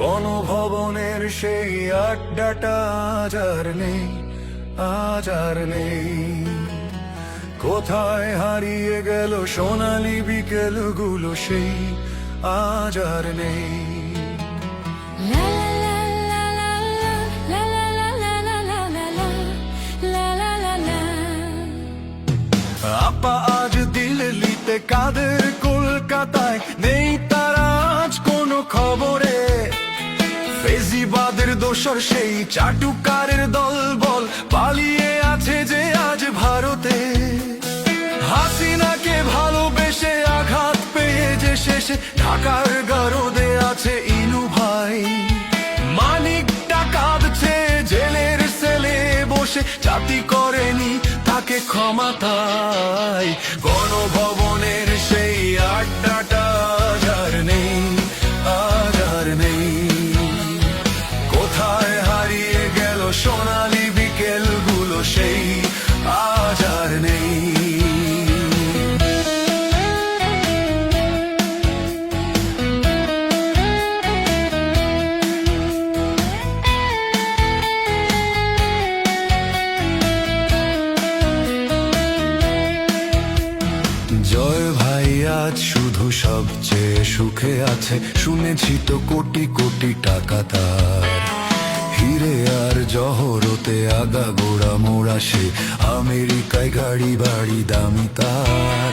গণভবনের সেই আড্ডাটা আজ আর নেই। কোথায় হারিয়ে গেল সোনালি বিকেলগুলো সেই আজ আর নেই। আপা আজ দিল্লিতে, কাদের কলকাতায়, নেই তারা আজ কোনো খবরে। ফেজিবাদের দোসর সেই চাটুকারের দলবল পালিয়ে আছে যে আজ ভারতে। হাসিনাকে ভালোবেসে আঘাত পেয়ে যে শেষে ঢাকার গারদে আছে ইনু ভাই। মানিকটা কাঁদছে জেলের সেলে বসে, জাতি করেনি তাকে ক্ষমা তাই। গণভবনের সেই আড্ডাটা আজ আর নেই, আজ আর নেই। কোথায় হারিয়ে গেল সোনালি বিকেলগুলো সেই আজ আর নেই। জয় ভাই আজ শুধু সবচেয়ে সুখে আছে, শুনেছি তো কোটি কোটি টাকা তার। হিরে আর জহরতে আগাগোড়া মোড়া সে, আমেরিকায় গাড়ি বাড়ি দামি তার।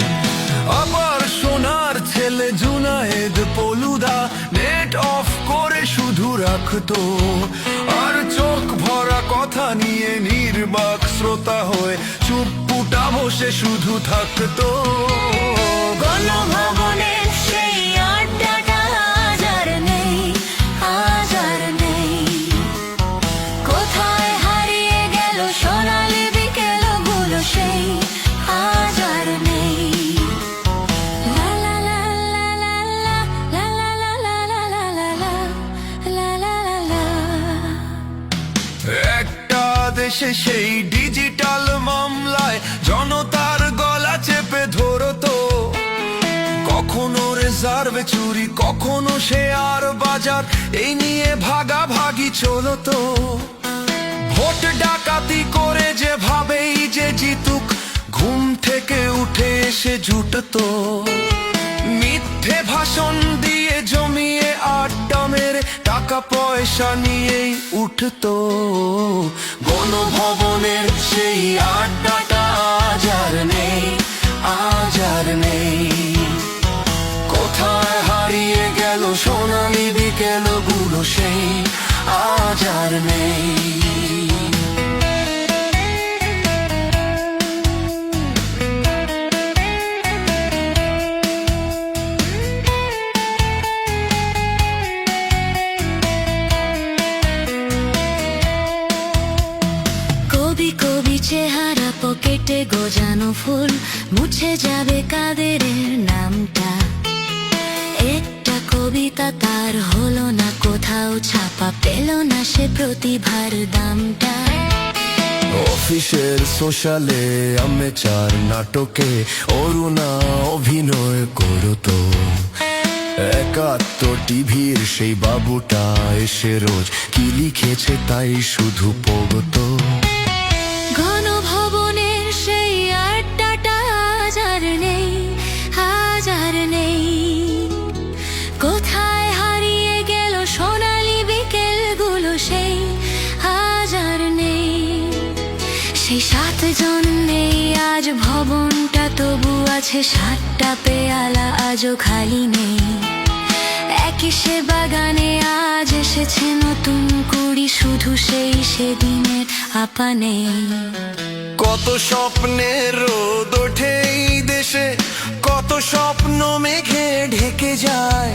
আবার সোনার ছেলে জুনায়েদ পলুদা নেট অফ করে শুধু রাখতো, আর চোখ ভরা কথা নিয়ে নির্বাক শ্রোতা হয়ে চুপপুটা বসে শুধু থাকতো। গণভবনের সেই আড্ডাটা আজ আর নেই, আজ আর নেই। কোথায় হারিয়ে গেল সোনালি বিকেলগুলো সেই আজ আর নেই। লা লা লা লা লা লা লা লা লা লা লা লা লা লা লা। একটা দেশে সেই ডিজিটাল মামলায় জনতার গলা চেপে ধরতো, কখনো রিজার্ভে চুরি, কখনো শেয়ার বাজার, এই নিয়ে ভাগাভাগি চলতো। ভোট ডাকাতি করে যে ভাবেই যে জিতুক, ঘুম থেকে উঠে এসে জুটতো। মিথ্যে ভাষণ দিয়ে জমিয়ে আড্ডা মেরে টাকা পয়সা নিয়েই উঠতো। গণভবনের সেই আড্ডাটা আজ আর নেই, আজ আর নেই। কোথায় হারিয়ে গেল সোনালি বিকেলগুলো সেই আজ আর নেই। কবি কবি চেহারা, পকেটে গোজানো ফুল, মুছে যাবে কাদের নামটা। একটা কবিতা তার হলো না কোথাও ছাপা, পেল না সে প্রতিভার দামটা। অফিসের সোশ্যালে আমেচার নাটকে অরুণা অভিনয় করতো। একাত্তর টিভির সেই বাবুটা এসে রোজ কি লিখেছে তাই শুধু পড়তো। গণভবনের সেই আড্ডাটা আজ আর নেই, আজ আর নেই। কোথায় হারিয়ে গেল সোনালি বিকেলগুলো সেই আজ আর নেই। সেই 7 জন নেই আজ ভবনটা, তবু আছে 7টা পেয়ালা আজও খালি নেই। একই সে বাগানে আজ এসেছে নতুন কুড়ি, শুধু সেই সেদিনের আপা নেই। কত স্বপ্নের রোদ ওঠে এই দেশে, কত স্বপ্ন মেঘে ঢেকে যায়।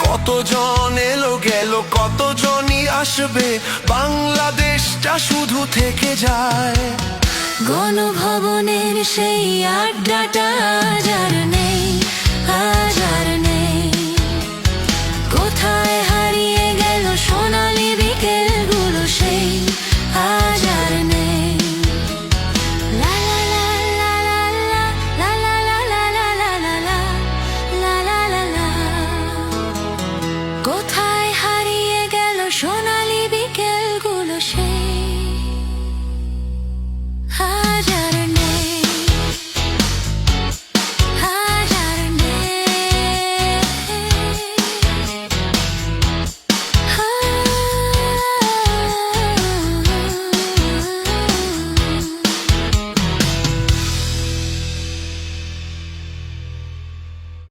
কতজন এলো গেল, কতজনই আসবে, বাংলাদেশটা শুধু থেকে যায়। গণভবনের সেই আড্ডাটা আজ আর নেই, আজ আর নেই। কোথায়